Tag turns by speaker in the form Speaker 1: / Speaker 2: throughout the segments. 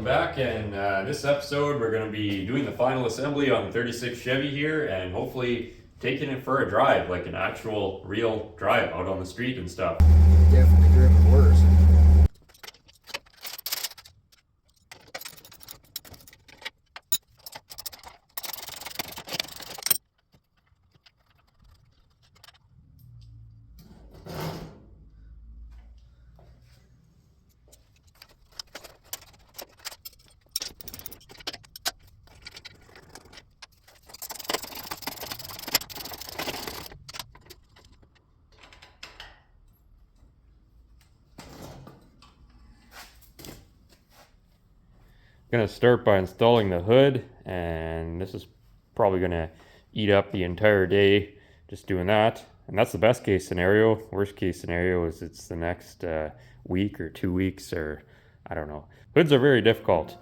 Speaker 1: welcome back. And this episode, we're going to be doing the final assembly on the 36 Chevy here, and hopefully taking it for a drive, like an actual, real drive out on the street and stuff.
Speaker 2: Definitely driven worse.
Speaker 1: Gonna start by installing the hood, and this is probably gonna eat up the entire day just doing that. And that's the best case scenario. Worst case scenario is it's the next week or 2 weeks, or I don't know. Hoods are very difficult.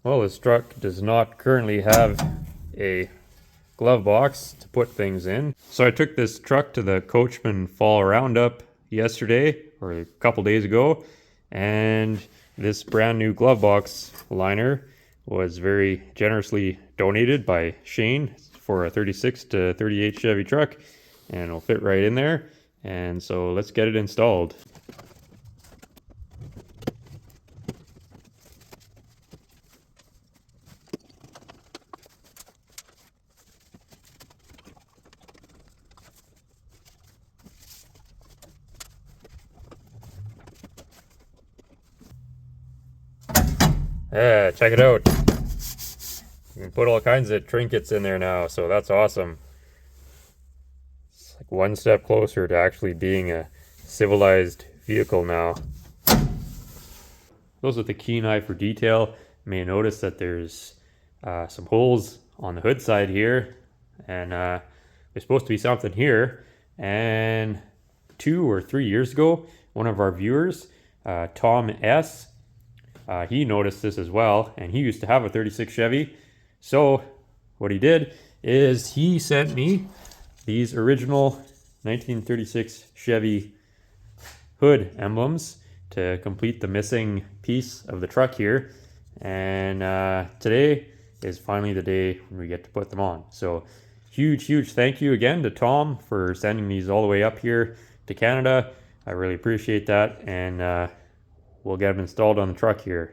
Speaker 1: Well, this truck does not currently have a glove box to put things in. So I took this truck to the Coachman Fall Roundup yesterday, or a couple days ago, and this brand new glove box liner was very generously donated by Shane for a 36 to 38 Chevy truck, and it'll fit right in there. And so let's get it installed. Yeah, check it out. You can put all kinds of trinkets in there now, so that's awesome. It's like one step closer to actually being a civilized vehicle now. Those with a keen eye for detail may notice that there's some holes on the hood side here, and there's supposed to be something here. And 2 or 3 years ago, one of our viewers, Tom S., he noticed this as well, and he used to have a 36 Chevy. So what he did is he sent me these original 1936 Chevy hood emblems to complete the missing piece of the truck here. And today is finally the day when we get to put them on. So huge thank you again to Tom for sending these all the way up here to Canada. I really appreciate that, and we'll get them installed on the truck here.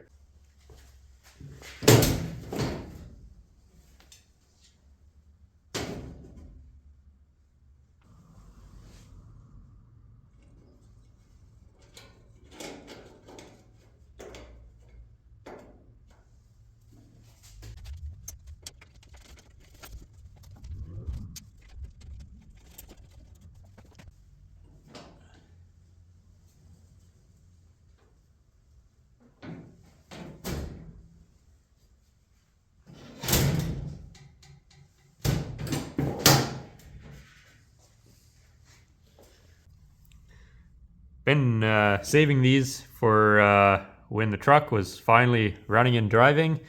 Speaker 1: Been saving these for when the truck was finally running and driving,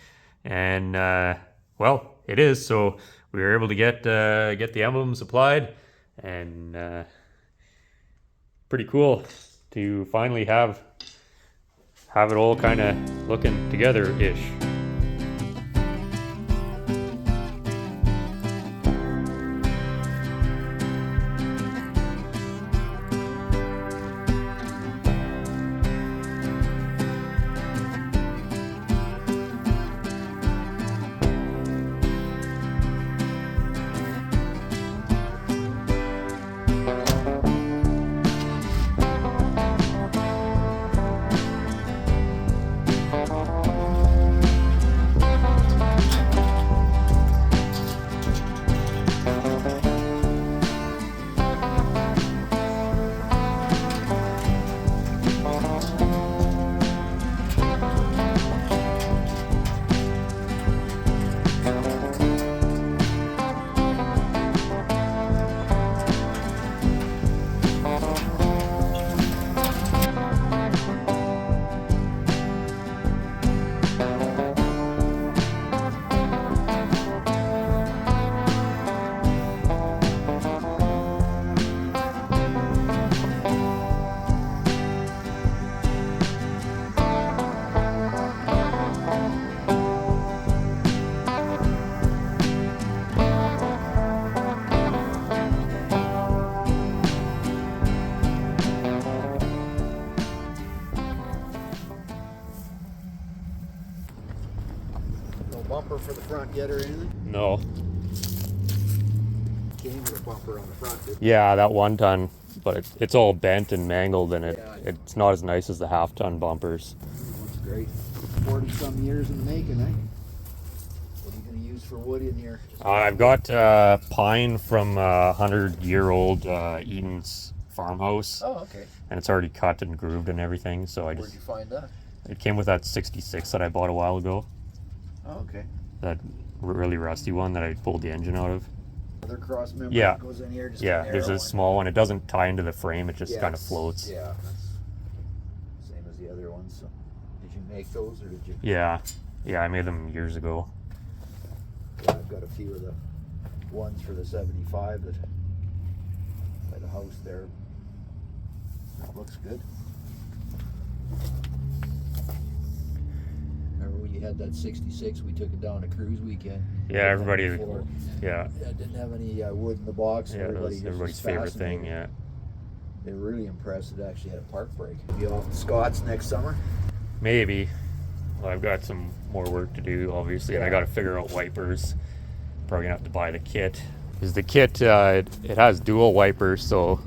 Speaker 1: and well, it is. So we were able to get the emblems applied, and pretty cool to finally have it all kind of looking together-ish.
Speaker 2: Bumper for the front yet or anything?
Speaker 1: No.
Speaker 2: Came with a bumper on the front, didn't
Speaker 1: Yeah, that 1 ton, but it's all bent and mangled, and
Speaker 2: Yeah.
Speaker 1: it's not as nice as the half-ton bumpers.
Speaker 2: it? Looks great. 40 some years in the making, eh? What are you going to use for wood in here?
Speaker 1: I've got pine from 100-year-old Eden's farmhouse,
Speaker 2: Oh, okay.
Speaker 1: and it's already cut and grooved and everything. So
Speaker 2: Where'd you find that?
Speaker 1: it came with that 66 that I bought a while ago,
Speaker 2: Oh, okay.
Speaker 1: that really rusty one that I pulled the engine out of.
Speaker 2: Other cross member
Speaker 1: Yeah.
Speaker 2: that goes in here, just a
Speaker 1: Yeah,
Speaker 2: narrow
Speaker 1: there's a
Speaker 2: one.
Speaker 1: small one. It doesn't tie into the frame. It just
Speaker 2: Yeah,
Speaker 1: kind of
Speaker 2: it's-
Speaker 1: floats.
Speaker 2: Yeah, that's same as the other ones. So, did you make those or did you?
Speaker 1: Yeah, Yeah, I made them years ago.
Speaker 2: Yeah, I've got a few of the ones for the 75 that by the house there. That looks good. Remember when you had that 66, we took it down to cruise weekend.
Speaker 1: Yeah, everybody. Yeah.
Speaker 2: It didn't have any wood in the box.
Speaker 1: Yeah, that was everybody's favorite thing. Yeah.
Speaker 2: They were really impressed. It actually had a park brake. Be off to Scott's next summer.
Speaker 1: Maybe. Well, I've got some more work to do, obviously, and I got to figure out wipers. Probably gonna have to buy the kit. Because the kit, it has dual wipers, so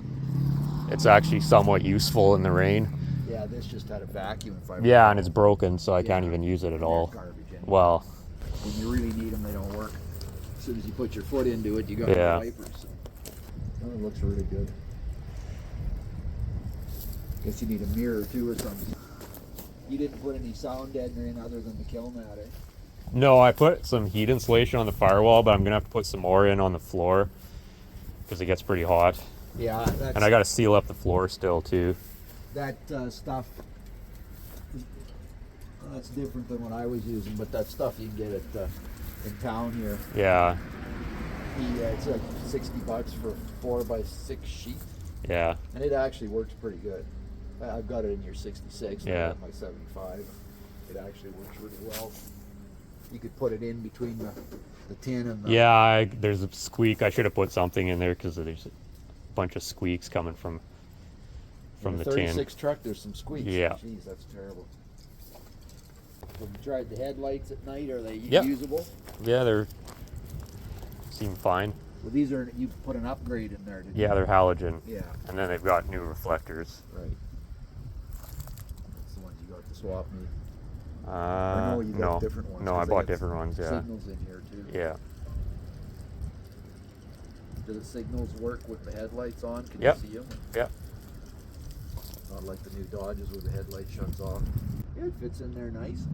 Speaker 1: it's actually somewhat useful in the rain.
Speaker 2: Yeah, this just had a vacuum.
Speaker 1: Yeah, and it's broken, so I can't even use it at all. Well,
Speaker 2: when you really need them, they don't work. As soon as you put your foot into it, you got
Speaker 1: yeah.
Speaker 2: wipers. So. Oh, it looks really good. Guess you need a mirror too or something. You didn't put any sound deadener in other than the kill mat, eh?
Speaker 1: No, I put some heat insulation on the firewall, but I'm gonna have to put some more in on the floor because it gets pretty hot.
Speaker 2: Yeah,
Speaker 1: and I got to seal up the floor still too.
Speaker 2: That stuff. That's different than what I was using, but that stuff you can get at in town here.
Speaker 1: Yeah.
Speaker 2: It's like $60 for 4x6 sheet.
Speaker 1: Yeah.
Speaker 2: And it actually works pretty good. I've got it in your 66.
Speaker 1: Yeah.
Speaker 2: My 75. It actually works really well. You could put it in between the tin and the...
Speaker 1: Yeah, there's a squeak. I should have put something in there because there's a bunch of squeaks coming from the tin.
Speaker 2: 36 truck, there's some squeaks.
Speaker 1: Yeah.
Speaker 2: Jeez, that's terrible. Have you tried the headlights at night? Are they usable?
Speaker 1: Yeah, they seem fine.
Speaker 2: Well, these are, you put an upgrade in there, didn't you?
Speaker 1: Yeah, they're halogen.
Speaker 2: Yeah.
Speaker 1: And then they've got new reflectors.
Speaker 2: Right. That's the ones you got to swap me.
Speaker 1: No,
Speaker 2: you got different ones.
Speaker 1: No, I bought different ones, yeah.
Speaker 2: Signals in here too.
Speaker 1: Yeah.
Speaker 2: Do the signals work with the headlights on? Can
Speaker 1: Yep.
Speaker 2: you see them?
Speaker 1: Yep.
Speaker 2: Not like the new Dodges where the headlight shuts off. Yeah, it fits in there nice.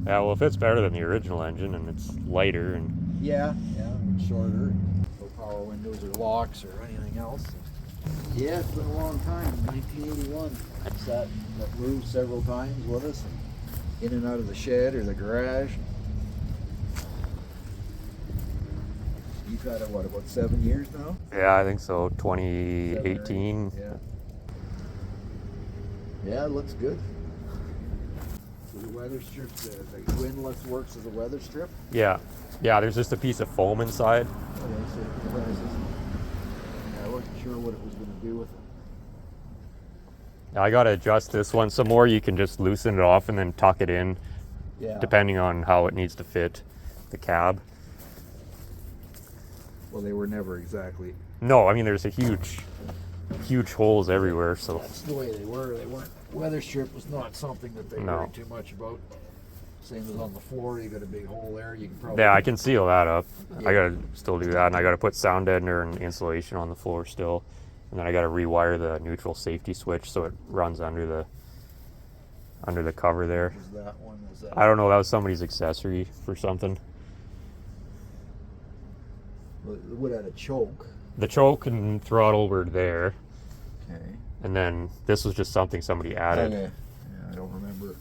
Speaker 1: Yeah, well, it fits better than the original engine, and it's lighter and.
Speaker 2: Yeah, it's shorter. No power windows or locks or anything else. Yeah, it's been a long time. 1981. That moved several times with us, in and out of the shed or the garage. You've had it, what, about 7 years now?
Speaker 1: Yeah, I think so. 2018.
Speaker 2: Yeah. Yeah, it looks good. So the weather strip, the windlass works as a weather strip?
Speaker 1: Yeah. Yeah, there's just a piece of foam inside.
Speaker 2: Okay, so it compresses. I wasn't sure what it was going to do with it.
Speaker 1: I got to adjust this one some more. You can just loosen it off and then tuck it in, depending on how it needs to fit the cab.
Speaker 2: Well, they were never exactly.
Speaker 1: No, I mean, there's a huge holes everywhere, so.
Speaker 2: That's the way they were. They weren't. Weather strip was not something that they worried too much about. Same as on the floor, you got a big hole there. You can probably.
Speaker 1: Yeah, I can seal that up. Yeah. I gotta still do that, and I gotta put sound deadener and insulation on the floor still, and then I gotta rewire the neutral safety switch so it runs under the cover there.
Speaker 2: Was that one? Was that?
Speaker 1: I don't know. That was somebody's accessory for something.
Speaker 2: Well, it would have had a choke.
Speaker 1: The choke and throttle were there.
Speaker 2: Okay.
Speaker 1: And then this was just something somebody added.
Speaker 2: Okay. Yeah, I don't remember.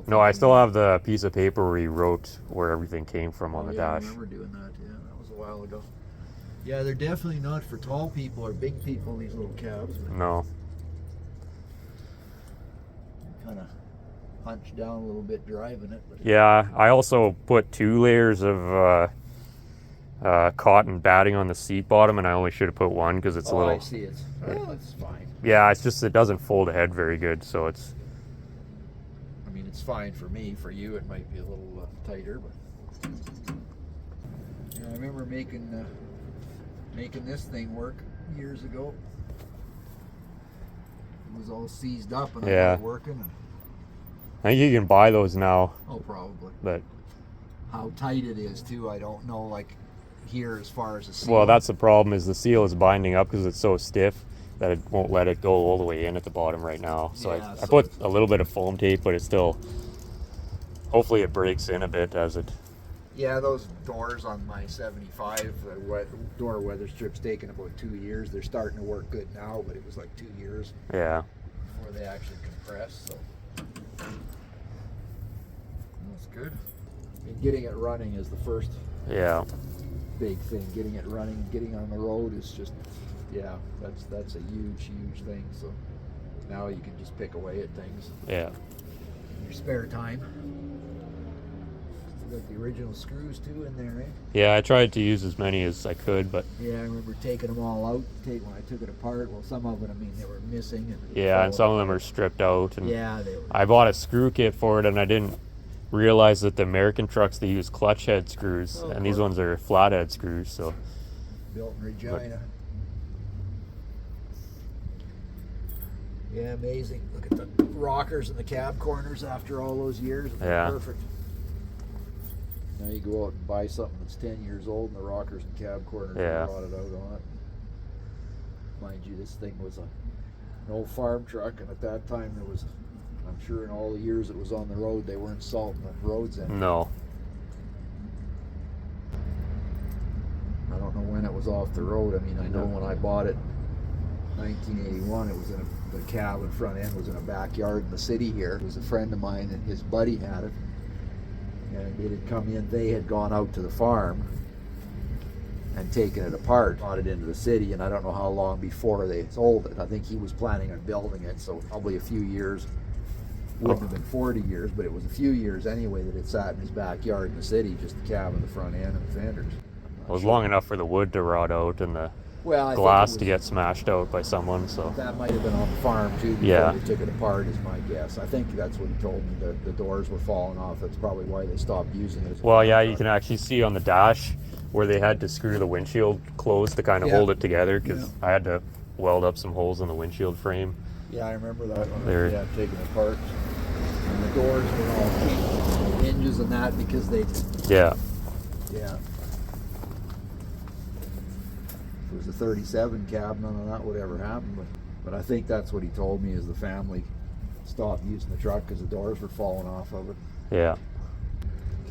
Speaker 1: No, I still have the piece of paper where he wrote where everything came from on the dash.
Speaker 2: I remember doing that. Yeah, that was a while ago. Yeah, they're definitely not for tall people or big people, these little cabs.
Speaker 1: No.
Speaker 2: Kind of hunch down a little bit driving it. But
Speaker 1: yeah, I also put 2 layers of cotton batting on the seat bottom, and I only should have put 1 because it's a little.
Speaker 2: I see it. Well, it's fine.
Speaker 1: Yeah, it's just it doesn't fold ahead very good, so it's.
Speaker 2: I mean, it's fine for me. For you, it might be a little tighter, but. Yeah, I remember making this thing work years ago. It was all seized up and I got it working. And...
Speaker 1: I think you can buy those now.
Speaker 2: Oh, probably.
Speaker 1: But
Speaker 2: how tight it is too, I don't know. Like here, as far as the seal.
Speaker 1: Well, that's the problem. Is the seal is binding up because it's so stiff that it won't let it go all the way in at the bottom right now. So yeah, I put a little bit of foam tape, but it's still. Hopefully, it breaks in a bit as it.
Speaker 2: Yeah, those doors on my 75, door weather strip's taken about 2 years. They're starting to work good now, but it was like 2 years.
Speaker 1: Yeah.
Speaker 2: Before they actually compress, so. That's good. And getting it running is the first
Speaker 1: Yeah.
Speaker 2: big thing. Getting it running, getting on the road is just, yeah, that's a huge thing. So now you can just pick away at things
Speaker 1: Yeah.
Speaker 2: in your spare time. Got the original screws too in there, eh?
Speaker 1: Yeah, I tried to use as many as I could, but
Speaker 2: Yeah, I remember taking them all out. When I took it apart, well, some of it, I mean, they were missing. And
Speaker 1: yeah, and some of them are stripped out. And
Speaker 2: yeah, they were.
Speaker 1: I bought a screw kit for it, and I didn't realize that the American trucks, they use clutch head screws, and these ones are flathead screws. So
Speaker 2: Built in Regina. Yeah, amazing. Look at the rockers and the cab corners after all those years.
Speaker 1: Yeah.
Speaker 2: Perfect. Now you go out and buy something that's 10 years old and the rockers and cab corners are rotted out on it. Mind you, this thing was an old farm truck, and at that time there was, I'm sure in all the years it was on the road, they weren't salting the roads in.
Speaker 1: no.
Speaker 2: I don't know when it was off the road. I mean, I know when I bought it, 1981, it was in the cab and front end was in a backyard in the city here. It was a friend of mine and his buddy had it. And it had come in, they had gone out to the farm and taken it apart, brought it into the city, and I don't know how long before they sold it. I think he was planning on building it, so probably a few years. Wouldn't have been 40 years, but it was a few years anyway that it sat in his backyard in the city, just the cab and the front end and the fenders.
Speaker 1: It was long enough for the wood to rot out and the
Speaker 2: I
Speaker 1: glass to get smashed out by someone. So
Speaker 2: that might have been on the farm too before they took it apart, is my guess. I think that's what he told me, that the doors were falling off. That's probably why they stopped using it.
Speaker 1: Well, yeah, you can actually see on the dash where they had to screw the windshield closed to kind of hold it together, because I had to weld up some holes in the windshield frame.
Speaker 2: Yeah, I remember that one.
Speaker 1: They're
Speaker 2: taken apart. And the doors were all hinges and that because they...
Speaker 1: Yeah.
Speaker 2: Yeah. If it was a 37 cab, none of that would ever happen. But I think that's what he told me, is the family stopped using the truck because the doors were falling off of it.
Speaker 1: Yeah.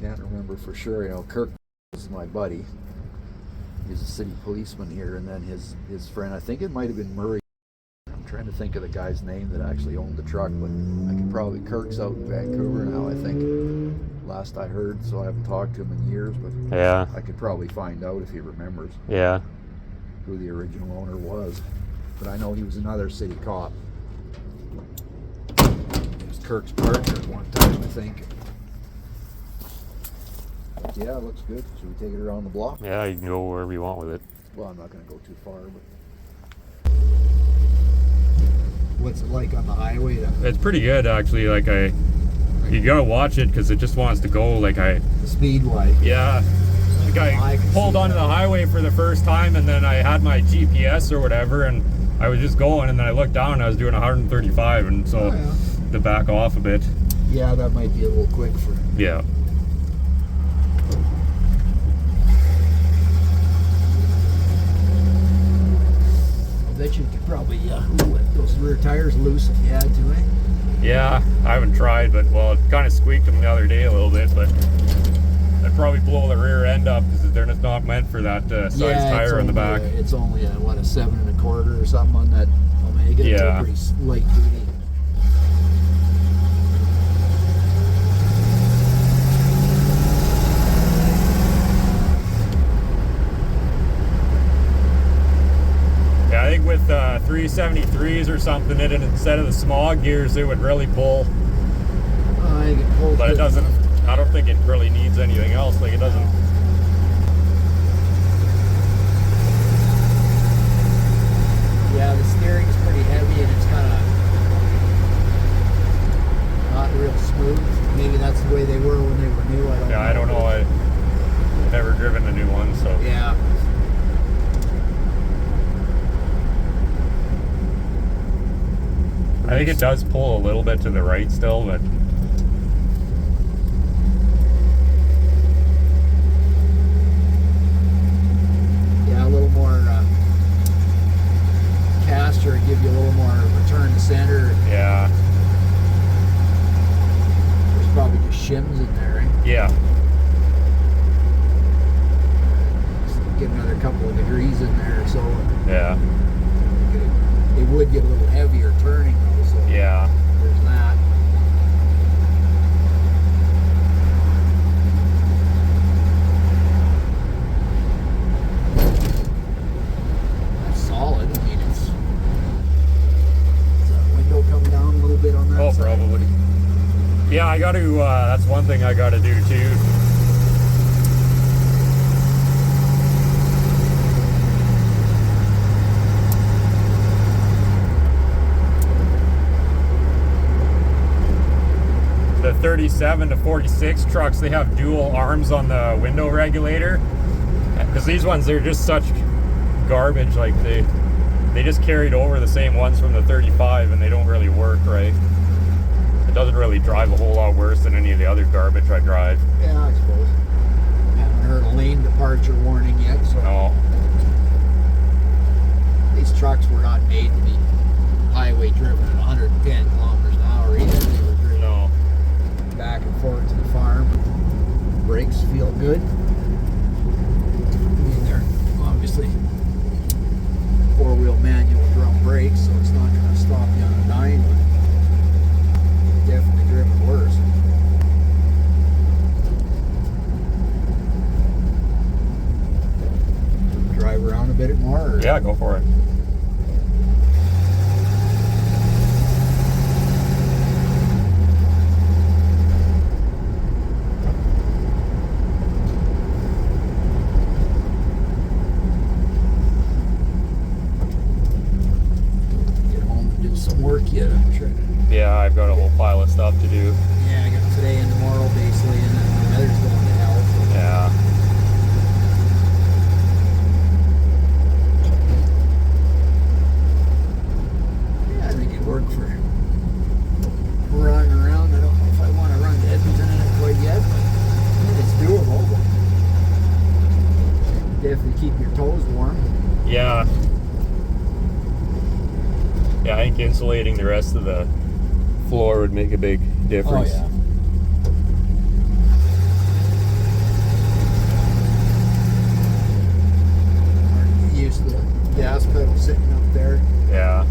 Speaker 2: Can't remember for sure. You know, Kirk is my buddy. He's a city policeman here, and then his friend, I think it might have been Murray. I'm trying to think of the guy's name that actually owned the truck, but I could probably, Kirk's out in Vancouver now, I think, last I heard, so I haven't talked to him in years, but
Speaker 1: Yeah.
Speaker 2: I could probably find out if he remembers
Speaker 1: Yeah.
Speaker 2: who the original owner was. But I know he was another city cop. He was Kirk's partner at one time, I think. But yeah, it looks good. Should we take it around the block?
Speaker 1: Yeah, you can go wherever you want with it.
Speaker 2: Well, I'm not going to go too far, but... What's it like on the highway?
Speaker 1: It's pretty good, actually. Like, you gotta watch it because it just wants to go.
Speaker 2: The speedway.
Speaker 1: Yeah. Like I pulled onto the highway for the first time, and then I had my GPS or whatever, and I was just going, and then I looked down and I was doing 135, and so to back off a bit.
Speaker 2: Yeah, that might be a little quick for...
Speaker 1: Yeah.
Speaker 2: I bet you could probably let those rear tires loose if you had to, eh?
Speaker 1: Yeah, I haven't tried, but well, it kind of squeaked them the other day a little bit, but I'd probably blow the rear end up because they're just not meant for that size tire on the back.
Speaker 2: It's only a 7 1/4 or something on that Omega.
Speaker 1: Yeah.
Speaker 2: It's pretty light duty.
Speaker 1: Yeah, I think with 373s or something, instead of the smog gears, it would really pull.
Speaker 2: I think it pulls.
Speaker 1: But it doesn't. I don't think it really needs anything else. Like, it doesn't.
Speaker 2: Yeah, the steering's pretty heavy and it's kind of not real smooth. Maybe that's the way they were when they were new.
Speaker 1: I don't know. I've never driven a new one, so.
Speaker 2: Yeah.
Speaker 1: I think it does pull a little bit to the right still, but.
Speaker 2: Yeah, a little more caster, give you a little more return to center.
Speaker 1: Yeah.
Speaker 2: There's probably just shims in there, eh?
Speaker 1: Yeah.
Speaker 2: Just get another couple of degrees in there or so.
Speaker 1: Yeah.
Speaker 2: It would get a little heavier turning though, so
Speaker 1: Yeah.
Speaker 2: there's that.
Speaker 1: Yeah, I got to, that's one thing I got to do too. The 37 to 46 trucks, they have dual arms on the window regulator. Because these ones, they're just such garbage. Like they just carried over the same ones from the 35 and they don't really work right. It doesn't really drive a whole lot worse than any of the other garbage I drive.
Speaker 2: Yeah, I suppose. Haven't heard a lane departure warning yet, so.
Speaker 1: No.
Speaker 2: These trucks were not made to be highway driven at 110 kilometers an hour either. They were driven back and forth to the farm. Brakes feel good. I mean, they're obviously four-wheel manual drum brakes, so it's not going to stop you on a dime, but definitely driven worse. Drive around a bit more? Or?
Speaker 1: Yeah, go for it.
Speaker 2: Work yet, I'm sure.
Speaker 1: Yeah, I've got a whole pile of stuff to do.
Speaker 2: Yeah, I got today and tomorrow basically, and then the weather's going to hell. So.
Speaker 1: Yeah.
Speaker 2: Yeah, I think it'd work for running around. I don't know if I want to run to Edmonton in it quite yet, but I think it's doable. But definitely keep your toes warm.
Speaker 1: Yeah. Yeah, I think insulating the rest of the floor would make a big difference.
Speaker 2: Oh, yeah. Aren't you used to the gas pedal sitting up there?
Speaker 1: Yeah.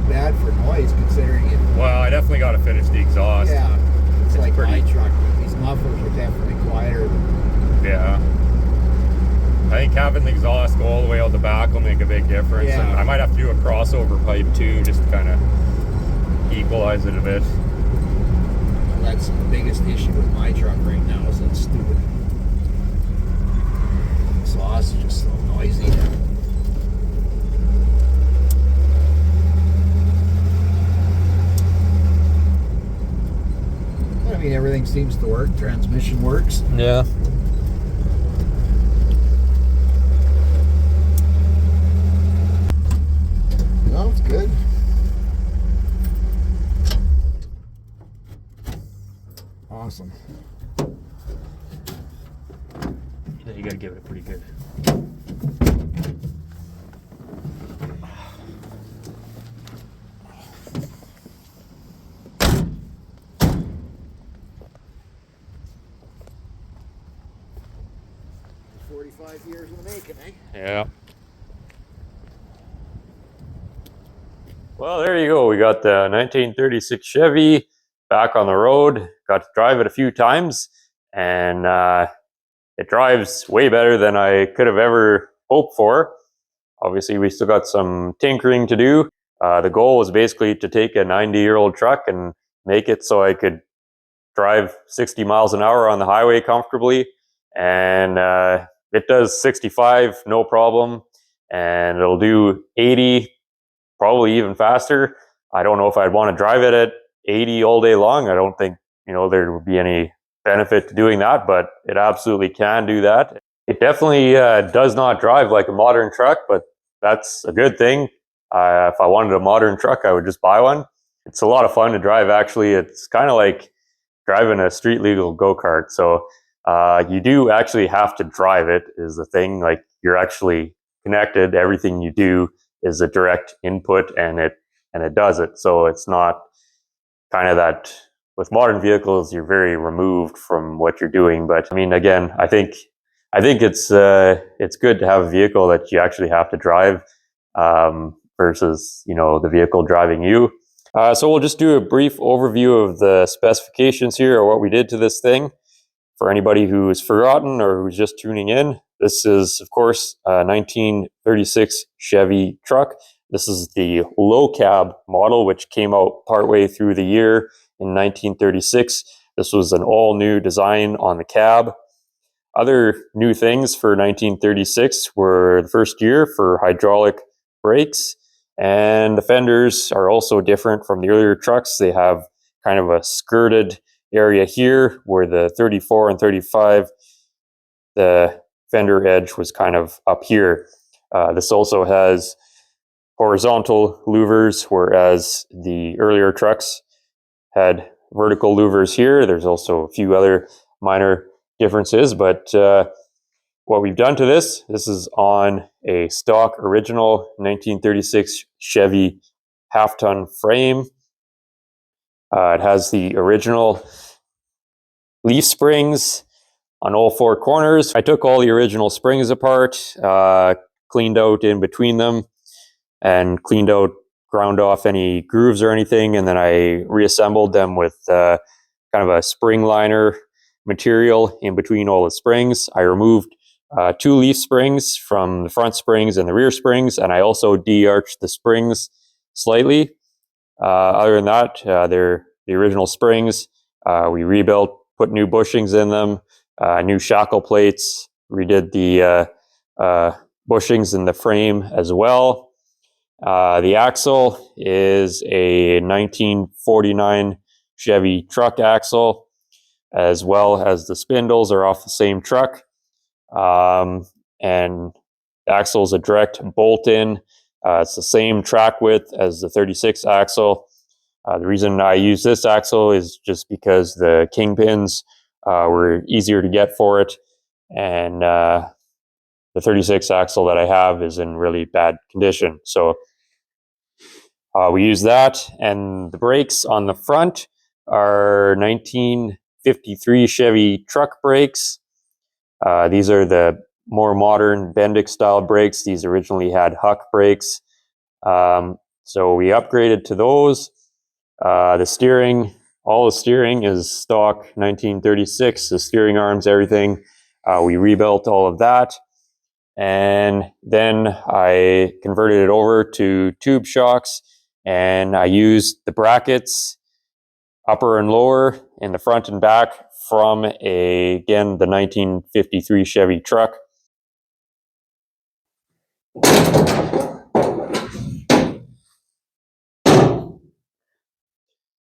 Speaker 2: Bad for noise considering it.
Speaker 1: Well, I definitely got to finish the exhaust.
Speaker 2: Yeah, it's like
Speaker 1: pretty...
Speaker 2: my truck. These mufflers are definitely quieter.
Speaker 1: Yeah. I think having the exhaust go all the way out the back will make a big difference.
Speaker 2: Yeah.
Speaker 1: And I might have to do a crossover pipe too, just to kind of equalize it a bit.
Speaker 2: Well, that's the biggest issue with my truck right now is that stupid exhaust is just so noisy. I mean, everything seems to work. Transmission works.
Speaker 1: Yeah.
Speaker 2: No, it's good. Awesome.
Speaker 1: Yeah, you got to give it a pretty good.
Speaker 2: 45 years in the making, eh?
Speaker 1: Yeah. Well, there you go. We got the 1936 Chevy back on the road. Got to drive it a few times, and it drives way better than I could have ever hoped for. Obviously, we still got some tinkering to do. The goal was basically to take a 90-year-old truck and make it so I could drive 60 miles an hour on the highway comfortably. And it does 65, no problem. And it'll do 80, probably even faster. I don't know if I'd want to drive it at 80 all day long. I don't think, there would be any benefit to doing that, but it absolutely can do that. It definitely does not drive like a modern truck, but that's a good thing. If I wanted a modern truck, I would just buy one. It's a lot of fun to drive, actually. It's kind of like driving a street legal go-kart. So you do actually have to drive it, is the thing. Like, you're actually connected. Everything you do is a direct input, and it does it. So it's not kind of that. With modern vehicles, you're very removed from what you're doing. But I mean, again, I think it's good to have a vehicle that you actually have to drive versus the vehicle driving you. So we'll just do a brief overview of the specifications here, or what we did to this thing. For anybody who has forgotten or who's just tuning in, this is, of course, a 1936 Chevy truck. This is the low cab model, which came out partway through the year in 1936. This was an all-new design on the cab. Other new things for 1936 were the first year for hydraulic brakes, and the fenders are also different from the earlier trucks. They have kind of a skirted area here, where the 34 and 35, the fender edge was kind of up here. This also has horizontal louvers, whereas the earlier trucks had vertical louvers here. There's also a few other minor differences, but what we've done to this is on a stock original 1936 Chevy half-ton frame. It has the original leaf springs on all four corners. I took all the original springs apart, cleaned out in between them, and ground off any grooves or anything, and then I reassembled them with kind of a spring liner material in between all the springs. I removed 2 leaf springs from the front springs and the rear springs, and I also de-arched the springs slightly. Other than that, they're the original springs. We rebuilt, put new bushings in them, new shackle plates, redid the bushings in the frame as well. The axle is a 1949 Chevy truck axle, as well as the spindles are off the same truck. And the axle is a direct bolt-in. It's the same track width as the 36 axle. The reason I use this axle is just because the kingpins were easier to get for it, and the 36 axle that I have is in really bad condition. So we use that, and the brakes on the front are 1953 Chevy truck brakes. These are the more modern Bendix style brakes. These originally had Huck brakes. So we upgraded to those. The steering, all the steering is stock 1936. The steering arms, everything. We rebuilt all of that. And then I converted it over to tube shocks, and I used the brackets, upper and lower, in the front and back, from again, the 1953 Chevy truck.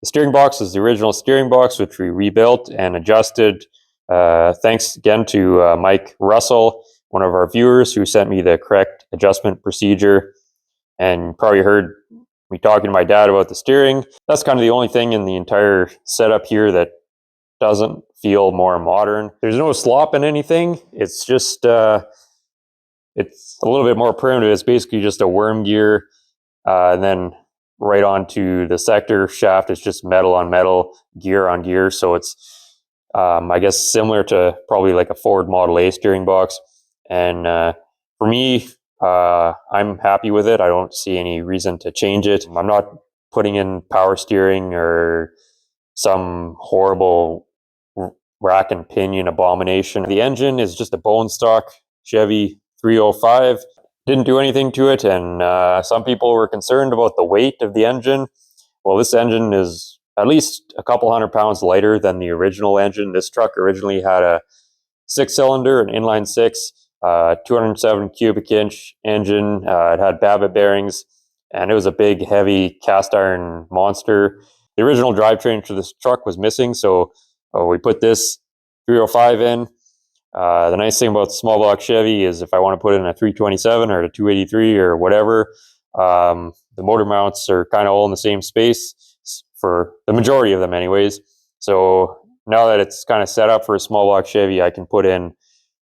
Speaker 1: The steering box is the original steering box, which we rebuilt and adjusted. Thanks again to Mike Russell, one of our viewers, who sent me the correct adjustment procedure. And probably heard me talking to my dad about the steering. That's kind of the only thing in the entire setup here that doesn't feel more modern. There's no slop in anything. It's just, it's a little bit more primitive. It's basically just a worm gear, and then right onto the sector shaft, it's just metal on metal, gear on gear. So it's, I guess, similar to probably like a Ford Model A steering box. And for me, I'm happy with it. I don't see any reason to change it. I'm not putting in power steering or some horrible rack and pinion abomination. The engine is just a bone stock Chevy 305. Didn't do anything to it, and some people were concerned about the weight of the engine. Well, this engine is at least a couple 100 pounds lighter than the original engine. This truck originally had a 6-cylinder, an inline 6, 207 cubic inch engine. It had Babbitt bearings, and it was a big, heavy cast iron monster. The original drivetrain for this truck was missing, so we put this 305 in. The nice thing about small block Chevy is if I want to put in a 327 or a 283 or whatever, the motor mounts are kind of all in the same space for the majority of them anyways. So now that it's kind of set up for a small block Chevy, I can put in,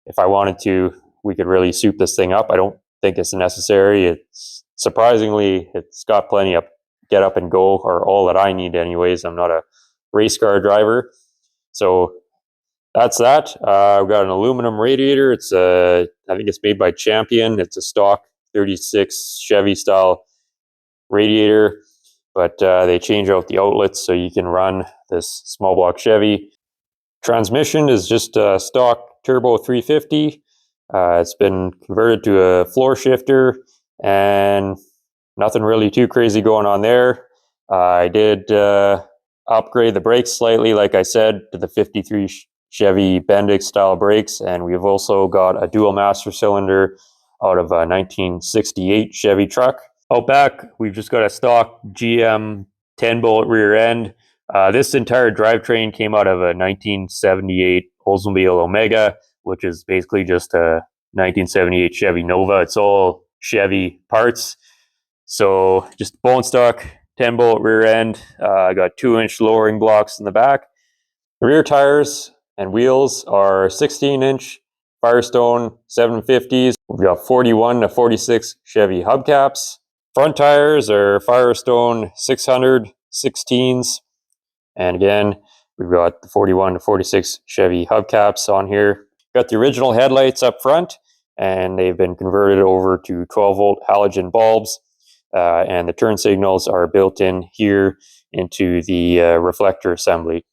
Speaker 1: if I wanted to, we could really soup this thing up. I don't think it's necessary. It's surprisingly, it's got plenty of get up and go, or all that I need anyways. I'm not a race car driver. So that's that. I've got an aluminum radiator. It's I think it's made by Champion. It's a stock 36 Chevy style radiator, but they change out the outlets so you can run this small block Chevy. Transmission is just a stock turbo 350. It's been converted to a floor shifter, and nothing really too crazy going on there. I did upgrade the brakes slightly, like I said, to the 53 Chevy Bendix style brakes, and we've also got a dual master cylinder out of a 1968 Chevy truck. Out back, we've just got a stock GM 10-bolt rear end. This entire drivetrain came out of a 1978 Oldsmobile Omega, which is basically just a 1978 Chevy Nova. It's all Chevy parts. So just bone stock 10-bolt rear end. I got 2-inch lowering blocks in the back. The rear tires and wheels are 16-inch Firestone 750s. We've got 41 to 46 Chevy hubcaps. Front tires are Firestone 600 16s. And again, we've got the 41 to 46 Chevy hubcaps on here. Got the original headlights up front, and they've been converted over to 12-volt halogen bulbs. And the turn signals are built in here into the reflector assembly.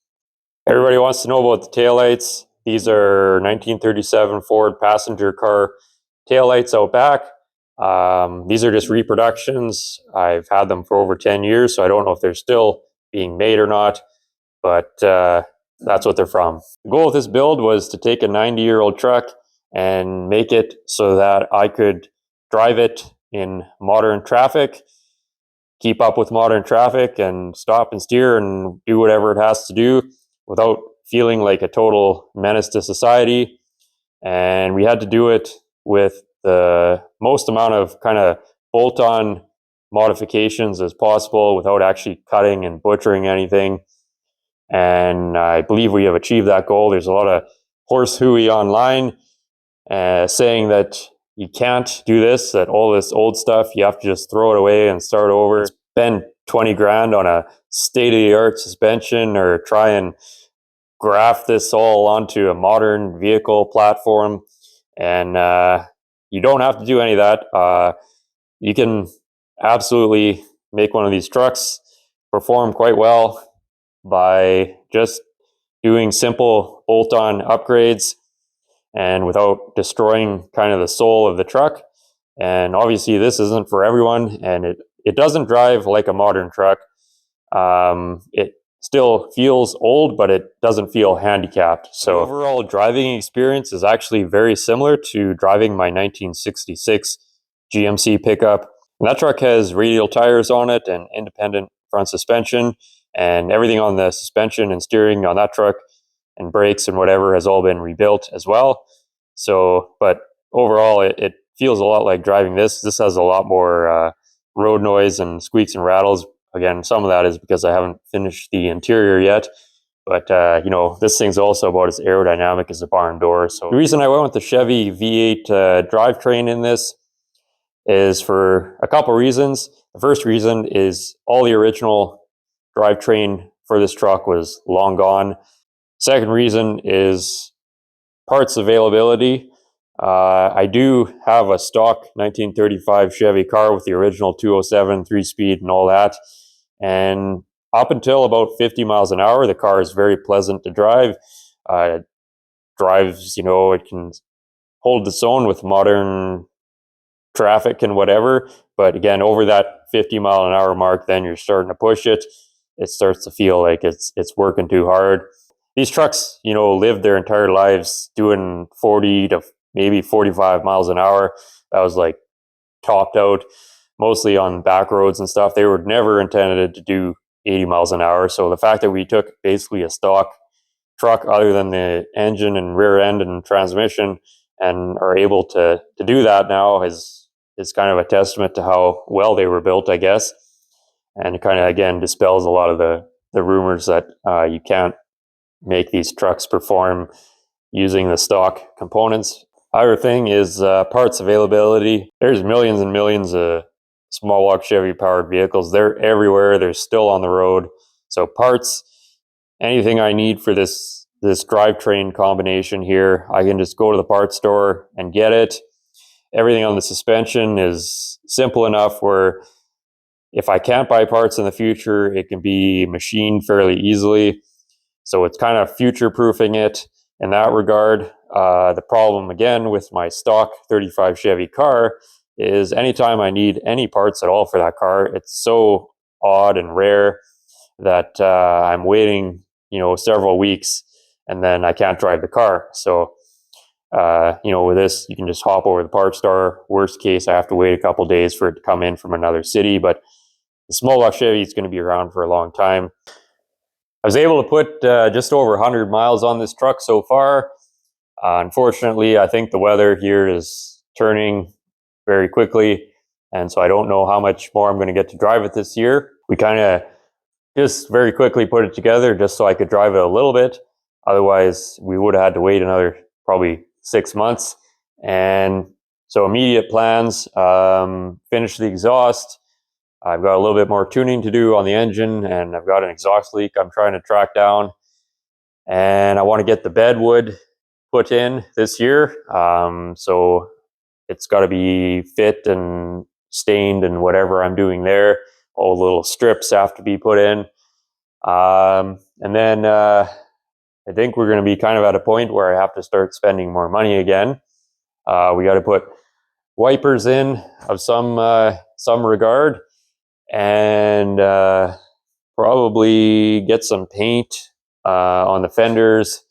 Speaker 1: Everybody wants to know about the taillights. These are 1937 Ford passenger car taillights out back. These are just reproductions. I've had them for over 10 years, so I don't know if they're still being made or not, but that's what they're from. The goal of this build was to take a 90-year-old truck and make it so that I could drive it in modern traffic, keep up with modern traffic, and stop and steer and do whatever it has to do without feeling like a total menace to society. And we had to do it with the most amount of kind of bolt-on modifications as possible without actually cutting and butchering anything. And I believe we have achieved that goal. There's a lot of horse hooey online saying that you can't do this, that all this old stuff, you have to just throw it away and start over. Spend 20 grand on a state-of-the-art suspension or try and graft this all onto a modern vehicle platform. And you don't have to do any of that. You can absolutely make one of these trucks perform quite well by just doing simple bolt-on upgrades and without destroying kind of the soul of the truck. And obviously this isn't for everyone, and it doesn't drive like a modern truck. It still feels old, but it doesn't feel handicapped. So the overall driving experience is actually very similar to driving my 1966 GMC pickup. And that truck has radial tires on it and independent front suspension, and everything on the suspension and steering on that truck and brakes and whatever has all been rebuilt as well. So, but overall, it feels a lot like driving this. This has a lot more road noise and squeaks and rattles. Again, some of that is because I haven't finished the interior yet. But, you know, this thing's also about as aerodynamic as a barn door. So the reason I went with the Chevy V8 drivetrain in this is for a couple reasons. The first reason is all the original drivetrain for this truck was long gone. Second reason is parts availability. I do have a stock 1935 Chevy car with the original 207 3-speed and all that. And up until about 50 miles an hour, the car is very pleasant to drive. It drives, you know, it can hold its own with modern traffic and whatever. But again, over that 50-mile-an-hour mark, then you're starting to push it. It starts to feel like it's working too hard. These trucks, you know, live their entire lives doing 40 to maybe 45 miles an hour. That was like topped out, mostly on back roads and stuff. They were never intended to do 80 miles an hour. So the fact that we took basically a stock truck other than the engine and rear end and transmission and are able to do that now is kind of a testament to how well they were built, I guess. And it kind of, again, dispels a lot of the rumors that you can't make these trucks perform using the stock components. Other thing is parts availability. There's millions and millions of small block Chevy powered vehicles. They're everywhere. They're still on the road. So parts, anything I need for this drivetrain combination here, I can just go to the parts store and get it. Everything on the suspension is simple enough where if I can't buy parts in the future, it can be machined fairly easily. So it's kind of future-proofing it in that regard. The problem, again, with my stock 35 Chevy car is anytime I need any parts at all for that car, it's so odd and rare that I'm waiting, several weeks, and then I can't drive the car. So, with this, you can just hop over the parts store. Worst case, I have to wait a couple days for it to come in from another city, but the small block Chevy is going to be around for a long time. I was able to put just over 100 miles on this truck so far. Unfortunately, I think the weather here is turning very quickly, and so I don't know how much more I'm going to get to drive it this year. We kind of just very quickly put it together just so I could drive it a little bit. Otherwise, we would have had to wait another probably 6 months. And so immediate plans, finish the exhaust. I've got a little bit more tuning to do on the engine, and I've got an exhaust leak I'm trying to track down. And I want to get the bedwood put in this year. So it's got to be fit and stained and whatever I'm doing there. All the little strips have to be put in. And then I think we're going to be kind of at a point where I have to start spending more money again. We got to put wipers in of some regard, and probably get some paint on the fenders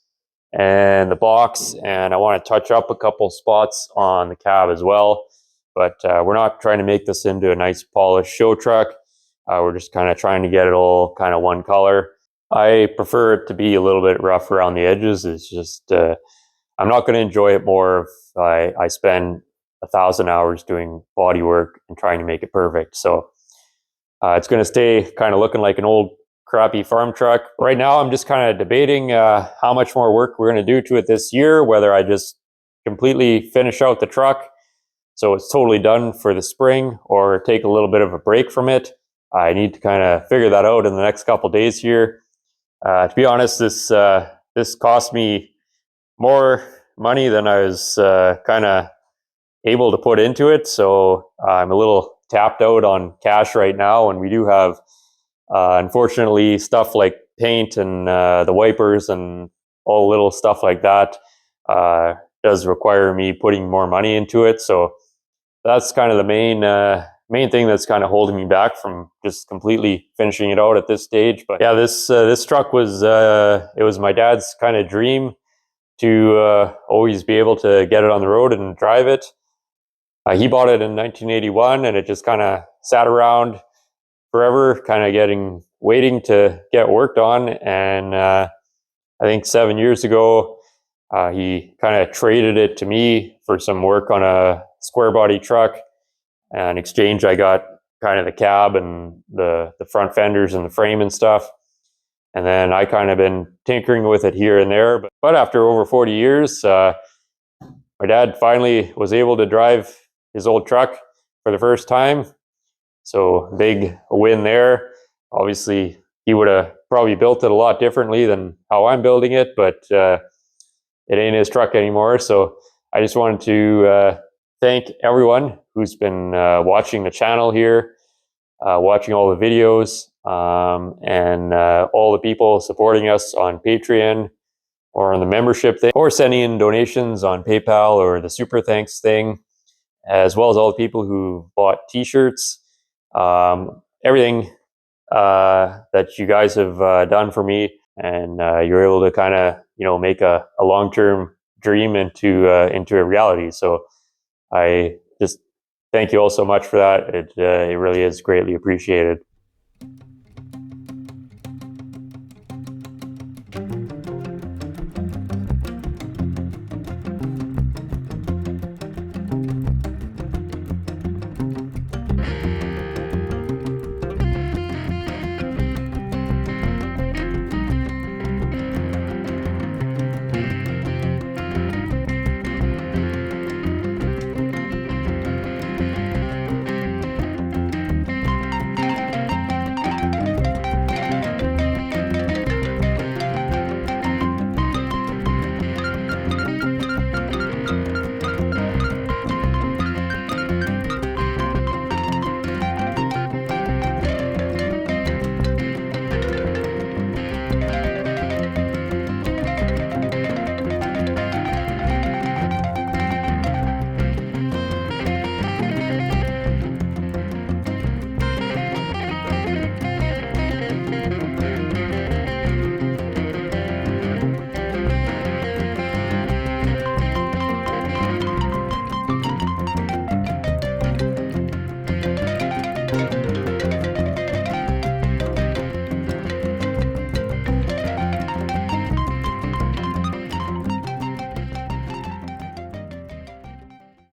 Speaker 1: and the box, and I want to touch up a couple spots on the cab as well. But we're not trying to make this into a nice polished show truck. We're just kind of trying to get it all kind of one color. I prefer it to be a little bit rough around the edges. It's just I'm not going to enjoy it more if I spend 1,000 hours doing body work and trying to make it perfect. So it's going to stay kind of looking like an old crappy farm truck. Right now, I'm just kind of debating how much more work we're going to do to it this year, whether I just completely finish out the truck so it's totally done for the spring, or take a little bit of a break from it. I need to kind of figure that out in the next couple days here. To be honest, this cost me more money than I was kind of able to put into it. So I'm a little tapped out on cash right now, and we do have, unfortunately, stuff like paint and the wipers and all little stuff like that does require me putting more money into it. So that's kind of the main thing that's kind of holding me back from just completely finishing it out at this stage. But yeah, this truck was it was my dad's kind of dream to always be able to get it on the road and drive it. He bought it in 1981, and it just kind of sat around forever, kind of waiting to get worked on. And I think 7 years ago, he kind of traded it to me for some work on a square body truck. And in exchange, I got kind of the cab and the front fenders and the frame and stuff. And then I kind of been tinkering with it here and there. But after over 40 years, my dad finally was able to drive his old truck for the first time. So big win there. Obviously, he would have probably built it a lot differently than how I'm building it, but it ain't his truck anymore. So I just wanted to thank everyone who's been watching the channel here, watching all the videos, and all the people supporting us on Patreon or on the membership thing, or sending in donations on PayPal or the Super Thanks thing, as well as all the people who bought t-shirts, everything that you guys have done for me, and you're able to kind of make a long-term dream into a reality. So I just thank you all so much for that. It really is greatly appreciated.